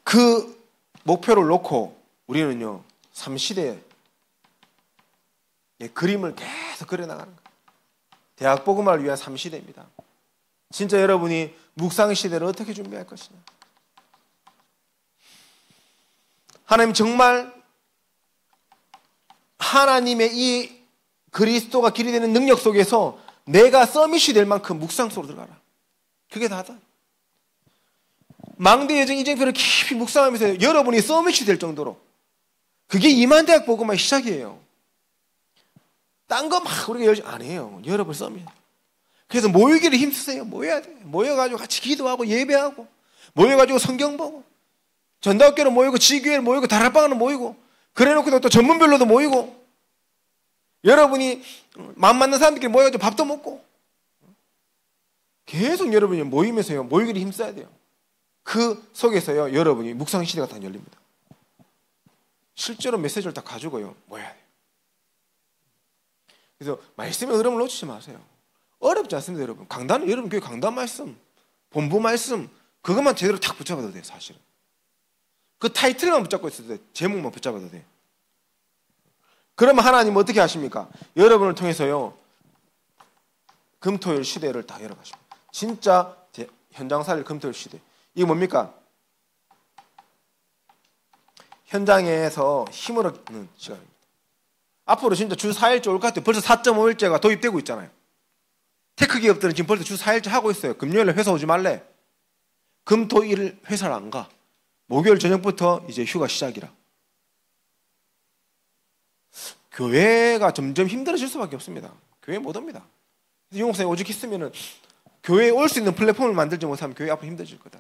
그 목표를 놓고 우리는요 3시대의 그림을 계속 그려나가는 거예요. 대학 복음화를 위한 3시대입니다. 진짜 여러분이 묵상시대를 어떻게 준비할 것이냐. 하나님 정말 하나님의 이 그리스도가 길이 되는 능력 속에서 내가 서밋이 될 만큼 묵상 속으로 들어가라. 그게 다다. 망대 여정 이정표를 깊이 묵상하면서 여러분이 서밋이 될 정도로 그게 2만 대학 복음화의 시작이에요. 딴 거 막 우리가 열심히 안 해요. 여러분 서밋. 그래서 모이기를 힘쓰세요. 모여야 돼. 모여가지고 같이 기도하고 예배하고 모여가지고 성경 보고 전도학교로 모이고 지교회로 모이고 다락방으로 모이고 그래놓고 또 전문별로도 모이고 여러분이 마음 맞는 사람들끼리 모여가지고 밥도 먹고 계속 여러분이 모이면서요 모이기를 힘써야 돼요. 그 속에서요 여러분이 묵상시대가 다 열립니다. 실제로 메시지를 다 가지고요 모여야 돼요. 그래서 말씀의 흐름을 놓치지 마세요. 어렵지 않습니다. 여러분 강단, 여러분 교회 강단 말씀 본부 말씀 그것만 제대로 탁 붙잡아도 돼요. 사실은 그 타이틀만 붙잡고 있어도 돼. 제목만 붙잡아도 돼. 그러면 하나님은 어떻게 하십니까? 여러분을 통해서요 금토일 시대를 다 열어가십니다. 진짜 현장살이 금토일 시대. 이게 뭡니까? 현장에서 힘을 얻는 시간입니다. 앞으로 진짜 주 4일째 올 것 같아요. 벌써 4.5일째가 도입되고 있잖아요. 테크 기업들은 지금 벌써 주 4일째 하고 있어요. 금요일에 회사 오지 말래. 금, 토, 일 회사를 안 가. 목요일 저녁부터 이제 휴가 시작이라. 교회가 점점 힘들어질 수밖에 없습니다. 교회 못 옵니다. 유목사님 오직 있으면은 교회에 올 수 있는 플랫폼을 만들지 못하면 교회 앞으로 힘들어질 거다.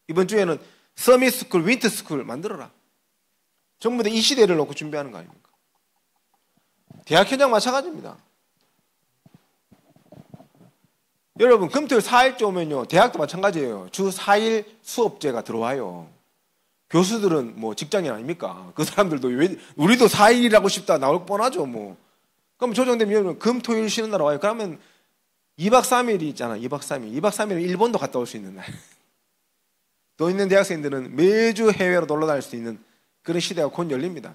이번 주에는 서밋 스쿨, 윈터 스쿨 만들어라. 전부 다 이 시대를 놓고 준비하는 거 아닙니까? 대학 현장 마찬가지입니다. 여러분 금토일 4일째 오면요 대학도 마찬가지예요. 주 4일 수업제가 들어와요. 교수들은 뭐 직장인 아닙니까? 그 사람들도 왜 우리도 4일이라고 싶다 나올 뻔하죠. 뭐 그럼 조정되면 금토일 쉬는 날 와요. 그러면 2박 3일이 있잖아. 2박 3일은 일본도 갔다 올 수 있는 날. 또 있는 대학생들은 매주 해외로 놀러 다닐 수 있는 그런 시대가 곧 열립니다.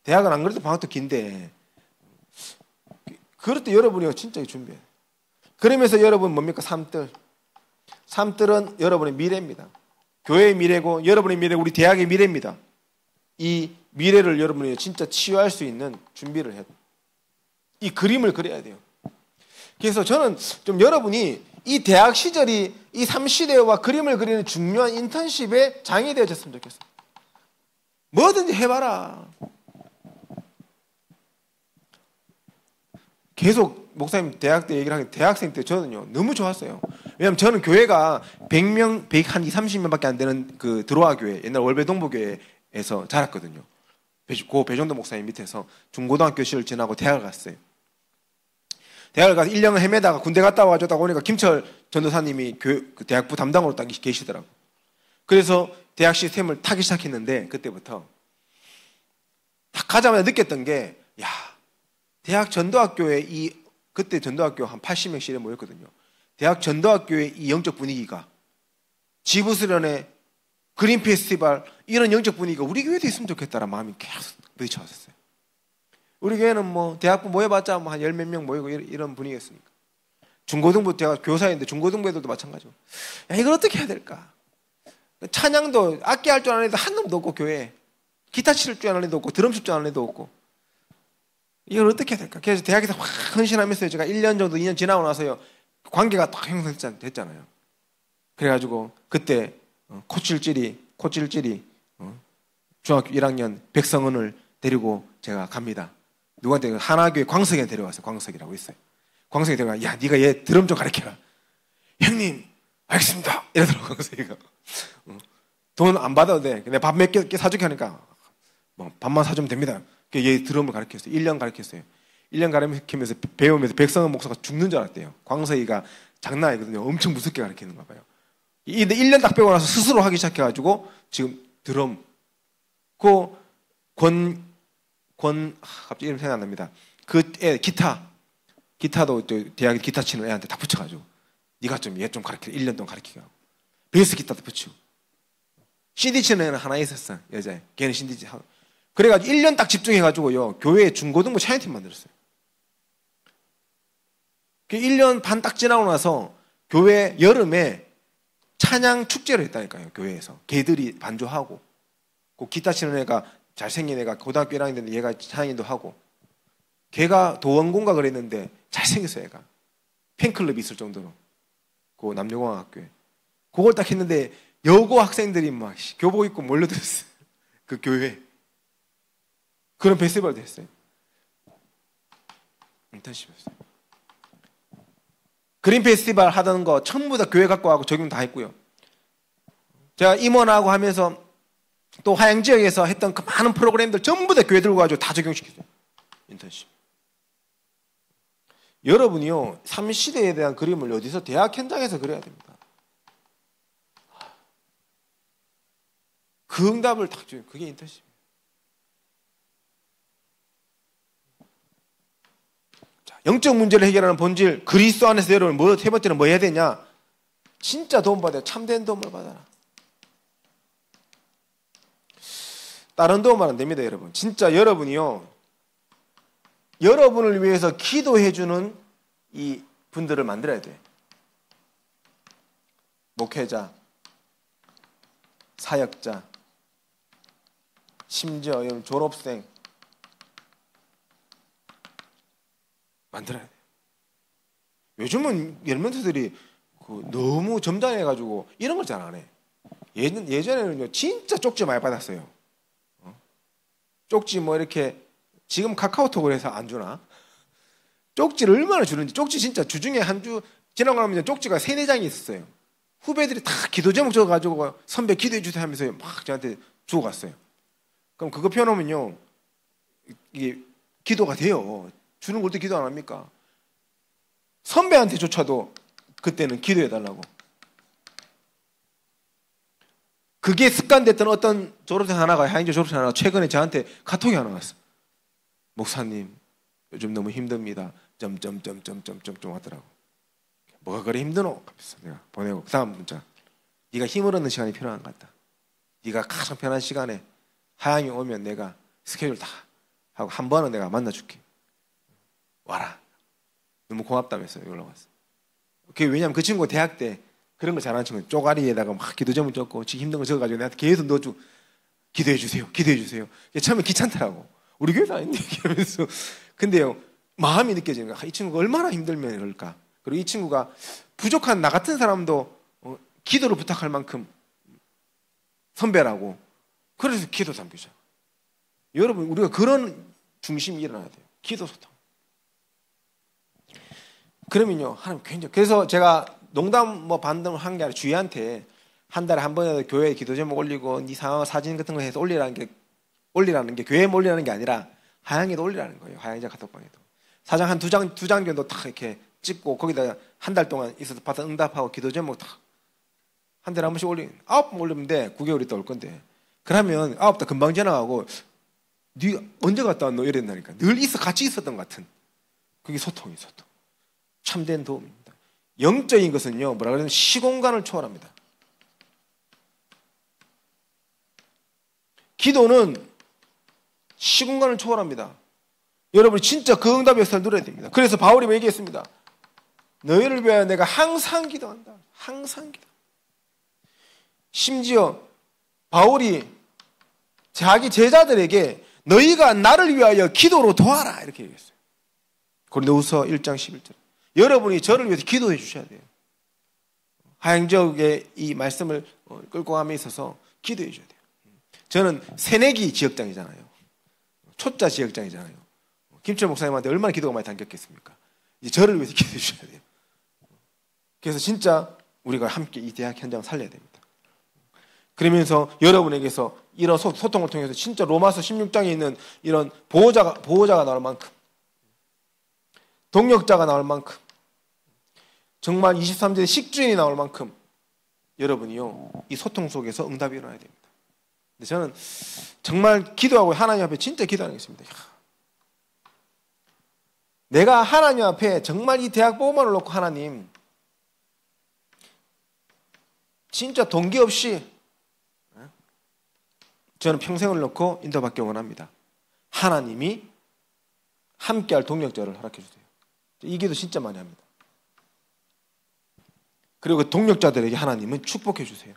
대학은 안 그래도 방학도 긴데 그럴 때 여러분이 진짜 준비해요. 그러면서 여러분 뭡니까? 삶들은 여러분의 미래입니다. 교회의 미래고 여러분의 미래고 우리 대학의 미래입니다. 이 미래를 여러분이 진짜 치유할 수 있는 준비를 해야 돼요. 이 그림을 그려야 돼요. 그래서 저는 좀 여러분이 이 대학 시절이 이 3시대와 그림을 그리는 중요한 인턴십의 장이 되어졌으면 좋겠어요. 뭐든지 해봐라. 계속 목사님 대학 때 얘기를 하는데 대학생 때 저는요 너무 좋았어요. 왜냐하면 저는 교회가 100명, 100, 한 20, 30명밖에 안 되는 그 드로아 교회, 옛날 월배 동부교회에 중고등부에서 자랐거든요. 고 배종도 목사님 밑에서 중고등학교 시를 지나고 대학을 갔어요. 대학을 가서 1년을 헤매다가 군대 갔다 와가지고 딱 오니까 김철 전도사님이 그 대학부 담당으로 딱 계시더라고. 그래서 대학 시스템을 타기 시작했는데 그때부터 딱 가자마자 느꼈던 게, 야, 대학 전도학교에 그때 전도학교 한 80명씩에 모였거든요. 대학 전도학교의 이 영적 분위기가, 지부수련회, 그린 페스티벌, 이런 영적 분위기가 우리 교회도 있으면 좋겠다라는 마음이 계속 부딪혀왔었어요. 우리 교회는 뭐 대학부 모여봤자 뭐 한 10몇 명 모이고 이런 분위기였으니까. 중고등부, 제가 교사인데 중고등부 애들도 마찬가지고, 야, 이걸 어떻게 해야 될까? 찬양도 악기 할 줄 아는 애도 한 놈도 없고, 교회에 기타 칠 줄 아는 애도 없고, 드럼 칠 줄 아는 애도 없고, 이걸 어떻게 해야 될까? 그래서 대학에서 확 헌신하면서 제가 1년 정도, 2년 지나고 나서요, 관계가 딱 형성됐잖아요. 그래가지고 그때 코찔찔이 중학교 1학년 백성은을 데리고 제가 갑니다. 누구한테? 하나교회 광석에 데려왔어요. 광석이라고 있어요. 광석에 데려가, 야, 네가 얘 드럼 좀 가르쳐라. 형님, 알겠습니다. 이러더라고, 광석이가. 돈 안 받아도 돼. 근데 밥 몇 개 사줄게 하니까, 뭐 밥만 사주면 됩니다. 얘 드럼을 가르쳤어요. 1년 가르쳤어요. 1년 가르치면서 배우면서 백성은 목사가 죽는 줄 알았대요. 광석이가 장난 아니거든요. 엄청 무섭게 가르치는가 봐요. 1년 딱 배우고 나서 스스로 하기 시작해가지고 지금 드럼, 갑자기 이름 생각 안 납니다. 그 애 기타도 대학에 기타 치는 애한테 다 붙여가지고, 네가 좀 얘 좀 가르쳐. 1년 동안 가르치게 하고, 베이스 기타도 붙이고, CD 치는 애는 하나 있었어, 여자애. 걔는 CD 하고. 그래가지고 1년 딱 집중해가지고요, 교회 중고등부 찬양팀 만들었어요. 그 1년 반 딱 지나고 나서 교회 여름에 찬양 축제를 했다니까요. 교회에서 걔들이 반주하고, 그 기타 치는 애가, 잘생긴 애가 고등학교 1학년인데 얘가 찬양인도 하고, 걔가 도원공과 그랬는데 잘생겼어요. 애가 팬클럽이 있을 정도로, 그 남녀공학학교에. 그걸 딱 했는데 여고 학생들이 막 교복 입고 몰려들었어요. 그 교회에. 그런 페스티벌도 했어요. 인턴십이었어요. 그린 페스티벌 하던 거 전부 다 교회 갖고 하고 적용 다 했고요. 제가 임원하고 하면서 또 하양 지역에서 했던 그 많은 프로그램들 전부 다 교회 들고 가지고 다 적용시켰어요. 인턴십. 여러분이요, 삼시대에 대한 그림을 어디서, 대학 현장에서 그려야 됩니다. 그 응답을 딱 줘요. 그게 인턴십이에요. 자, 영적 문제를 해결하는 본질, 그리스도 안에서 여러분 세 번째는 뭐 해야 되냐? 진짜 도움받아야, 참된 도움을 받아라. 다른 도움은 안 됩니다, 여러분. 진짜 여러분이요, 여러분을 위해서 기도해주는 이 분들을 만들어야 돼. 목회자, 사역자, 심지어 여러분 졸업생 만들어야 돼. 요즘은 멘토들이 너무 점잖해가지고 이런 걸 잘 안 해. 예전에는요, 진짜 쪽지 많이 받았어요. 쪽지 뭐 이렇게, 지금 카카오톡을 해서 안 주나? 쪽지를 얼마나 주는지. 쪽지 진짜 주중에 한 주 지나고 나면 쪽지가 3-4장이 있었어요. 후배들이 다 기도 제목 적어가지고 선배 기도해 주세요 하면서 막 저한테 주고 갔어요. 그럼 그거 펴놓으면요, 이게 기도가 돼요. 주는 걸 때 기도 안 합니까? 선배한테조차도 그때는 기도해 달라고. 그게 습관됐던 어떤 졸업생 하나가, 하인조 졸업생 하나가 최근에 저한테 카톡이 하나 왔어. 목사님, 요즘 너무 힘듭니다. 점점점점점점 하더라고. 뭐가 그래 힘드노? 내가 보내고 그 다음 문자, 네가 힘을 얻는 시간이 필요한 것 같다. 네가 가장 편한 시간에 하양이 오면 내가 스케줄 다 하고 한 번은 내가 만나줄게. 와라. 너무 고맙다면서 연락 왔어. 그게 왜냐면 그 친구가 대학 때 그런 거 잘하는 친구, 쪼가리에다가 막 기도 제목 적고 지 힘든 거 적어가지고 내한테 계속 넣어주고, 기도해 주세요, 기도해 주세요. 처음에 귀찮더라고. 우리 교회도 아닌데 이러면서. 근데요, 마음이 느껴지는 거야. 이 친구가 얼마나 힘들면 그럴까. 그리고 이 친구가 부족한 나 같은 사람도 기도를 부탁할 만큼 선배라고. 그래서 기도 담기죠. 여러분, 우리가 그런 중심이 일어나야 돼요. 기도 소통. 그러면요, 하나님 굉장히. 그래서 제가 농담 반응을 한 게 아니라 주희한테 한 달에 한 번이라도 교회에 기도 제목 올리고 네 상황 사진 같은 거 해서 올리라는 게 교회에 올리라는 게 아니라 하양에도 올리라는 거예요. 하양자 카톡방에도. 사장 한 두 장 정도 딱 이렇게 찍고 거기다 한 달 동안 있어서 받은 응답하고 기도 제목 딱 한 달에 한 번씩 9번 올리면 돼. 9개월 있다 올 건데. 그러면 9달 금방 지나가고 네 언제 갔다 왔노? 이랬다니까. 늘 같이 있었던 것 같은. 그게 소통이 소통. 참된 도움입니다. 영적인 것은요, 뭐라 그러냐면 시공간을 초월합니다. 기도는 시공간을 초월합니다. 여러분이 진짜 그 응답의 역사를 누려야 됩니다. 그래서 바울이 뭐 얘기했습니다. 너희를 위하여 내가 항상 기도한다. 항상 기도. 심지어 바울이 자기 제자들에게 너희가 나를 위하여 기도로 도와라 이렇게 얘기했어요. 고린도후서 1장 11절. 여러분이 저를 위해서 기도해 주셔야 돼요. 하행적의 이 말씀을 끌고 감에 있어서 기도해 줘야 돼요. 저는 새내기 지역장이잖아요. 초짜 지역장이잖아요. 김철 목사님한테 얼마나 기도가 많이 담겼겠습니까? 이제 저를 위해서 기도해 주셔야 돼요. 그래서 진짜 우리가 함께 이 대학 현장을 살려야 됩니다. 그러면서 여러분에게서 이런 소통을 통해서 진짜 로마서 16장에 있는 이런 보호자가 나올 만큼, 동력자가 나올 만큼, 정말 23세의 식주인이 나올 만큼 여러분이요, 이 소통 속에서 응답이 일어나야 됩니다. 근데 저는 정말 기도하고 하나님 앞에 진짜 기도하는 게 있습니다. 내가 하나님 앞에 정말 이 대학 보고만을 놓고 하나님, 진짜 동기 없이 저는 평생을 놓고 인도받기 원합니다. 하나님이 함께할 동력자를 허락해 주세요. 이 기도 진짜 많이 합니다. 그리고 그 동력자들에게 하나님은 축복해 주세요.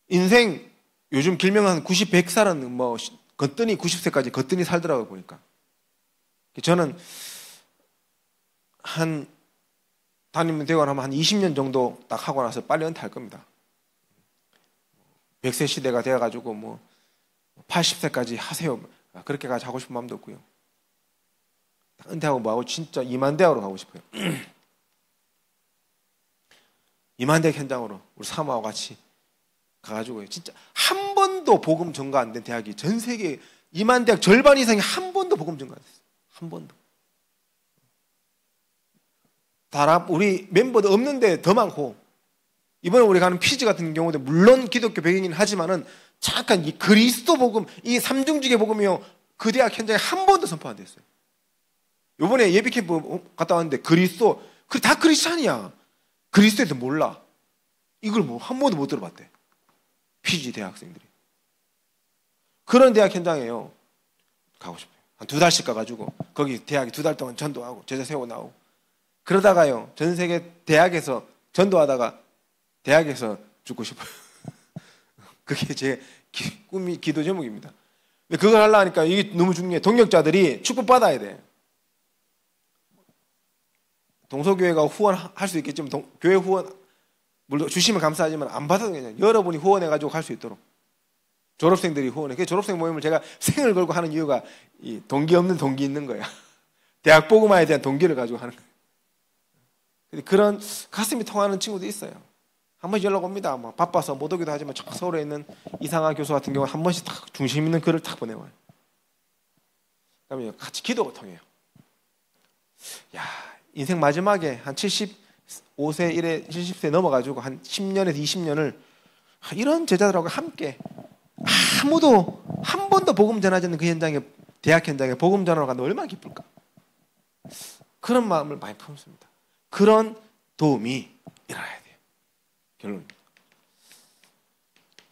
인생 요즘 길명 한 90, 100살은 뭐 거뜬히 90세까지 거뜬히 살더라고요 보니까. 저는 한 담임 대원 하면 한 20년 정도 딱 하고 나서 빨리 은퇴할 겁니다. 100세 시대가 되어가지고 뭐 80세까지 하세요. 그렇게까지 하고 싶은 마음도 없고요. 은퇴하고 뭐하고 진짜 이만대학으로 가고 싶어요. 이만대학 현장으로 우리 사모하고 같이 가가지고 진짜 한 번도 복음 전가 안 된 대학이 전 세계 이만대학 절반 이상이 한 번도 복음 전가 안 됐어요. 한 번도. 우리 멤버도 없는데 더 많고, 이번에 우리 가는 피지 같은 경우도 물론 기독교 배경이긴 하지만은 잠깐 이 그리스도 복음, 이 삼중직의 복음이요, 그 대학 현장에 한 번도 선포 안 됐어요. 이번에 예비 캠프 갔다 왔는데 다 크리스찬이야. 그리스도에서 몰라. 이걸 뭐 한 번도 못 들어봤대. 피지 대학생들이. 그런 대학 현장에요 가고 싶어요. 한 2달씩 가가지고 거기 대학에 2달 동안 전도하고 제자 세우고 나오고, 그러다가요 전 세계 대학에서 전도하다가 대학에서 죽고 싶어요. 그게 제 꿈이 기도 제목입니다. 근데 그걸 하려고 하니까 이게 너무 중요해. 동력자들이 축복받아야 돼. 동서교회가 후원할 수 있겠지만 교회 후원 물론 주시면 감사하지만 안 받아도 그냥 여러분이 후원해가지고 갈 수 있도록 졸업생들이 후원해. 그 졸업생 모임을 제가 생을 걸고 하는 이유가 이 동기 없는 동기 있는 거야. 대학 복음화에 대한 동기를 가지고 하는 거야. 근데 그런 가슴이 통하는 친구도 있어요. 한 번씩 연락 옵니다. 뭐 바빠서 못 오기도 하지만 서울에 있는 이상하 교수 같은 경우 한 번씩 딱 중심 있는 글을 딱 보내와요. 그러면 같이 기도가 통해요. 야, 인생 마지막에 한 75세 이래 70세 넘어가지고 한 10년에서 20년을 이런 제자들하고 함께 아무도 한 번도 복음 전하지 않는 그 현장에, 대학 현장에 복음 전하러 가면 얼마나 기쁠까? 그런 마음을 많이 품습니다. 그런 도움이 일어나야 돼요. 결론입니다.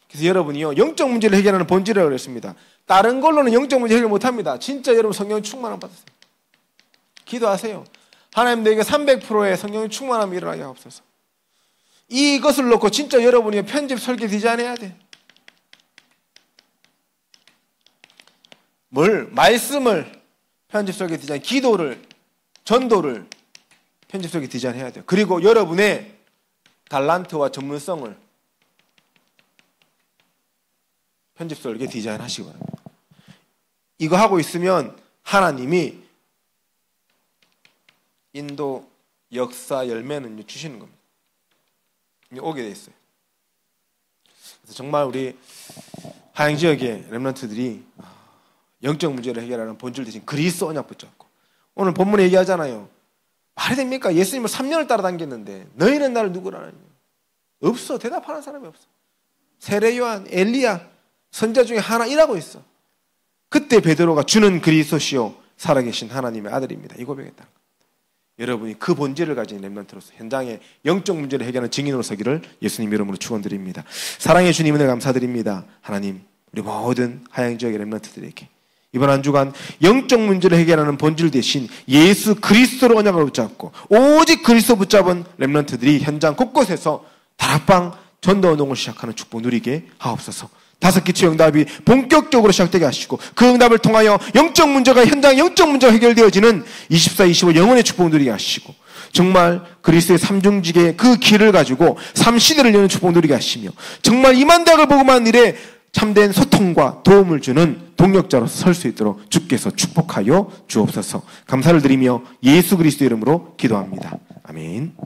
그래서 여러분이요, 영적 문제를 해결하는 본질이라고 그랬습니다. 다른 걸로는 영적 문제 해결 못합니다. 진짜 여러분 성령 충만함 받으세요. 기도하세요. 하나님 내게 300%의 성령 충만함이 일어나게 하옵소서. 이것을 놓고 진짜 여러분이 편집 설계 디자인해야 돼. 말씀을 편집 설계 디자인, 기도를, 전도를 편집 설계 디자인해야 돼요. 그리고 여러분의 달란트와 전문성을 편집 설계 디자인하시기 바랍니다. 이거 하고 있으면 하나님이 인도 역사 열매는 주시는 겁니다. 오게 돼 있어요. 그래서 정말 우리 하양 지역의 렘넌트들이 영적 문제를 해결하는 본질 대신 그리스도 언약 붙잡고, 오늘 본문에 얘기하잖아요. 말이 됩니까? 예수님을 3년을 따라다녔는데 너희는 나를 누구라 하느냐? 없어. 대답하는 사람이 없어. 세례 요한, 엘리야, 선자 중에 하나 일하고 있어. 그때 베드로가 주는 그리스도시요 살아계신 하나님의 아들입니다, 이 고백했다. 여러분이 그 본질을 가진 렘넌트로서 현장의 영적 문제를 해결하는 증인으로 서기를 예수님 이름으로 축원드립니다. 사랑의 주님 은혜 감사드립니다. 하나님, 우리 모든 하양 지역의 렘넌트들에게 이번 한 주간 영적 문제를 해결하는 본질 대신 예수 그리스도로 언약을 붙잡고 오직 그리스도 붙잡은 렘넌트들이 현장 곳곳에서 다락방 전도운동을 시작하는 축복 누리게 하옵소서. 5기초 응답이 본격적으로 시작되게 하시고 그 응답을 통하여 영적 문제가 현장 영적 문제가 해결되어지는 24, 25 영혼의 축복 누리게 하시고, 정말 그리스도의 삼중직의 그 길을 가지고 3시대를 여는 축복 누리게 하시며, 정말 이만대학을 복음하는 일에 참된 소통과 도움을 주는 동력자로서 설 수 있도록 주께서 축복하여 주옵소서. 감사를 드리며 예수 그리스도 이름으로 기도합니다. 아멘.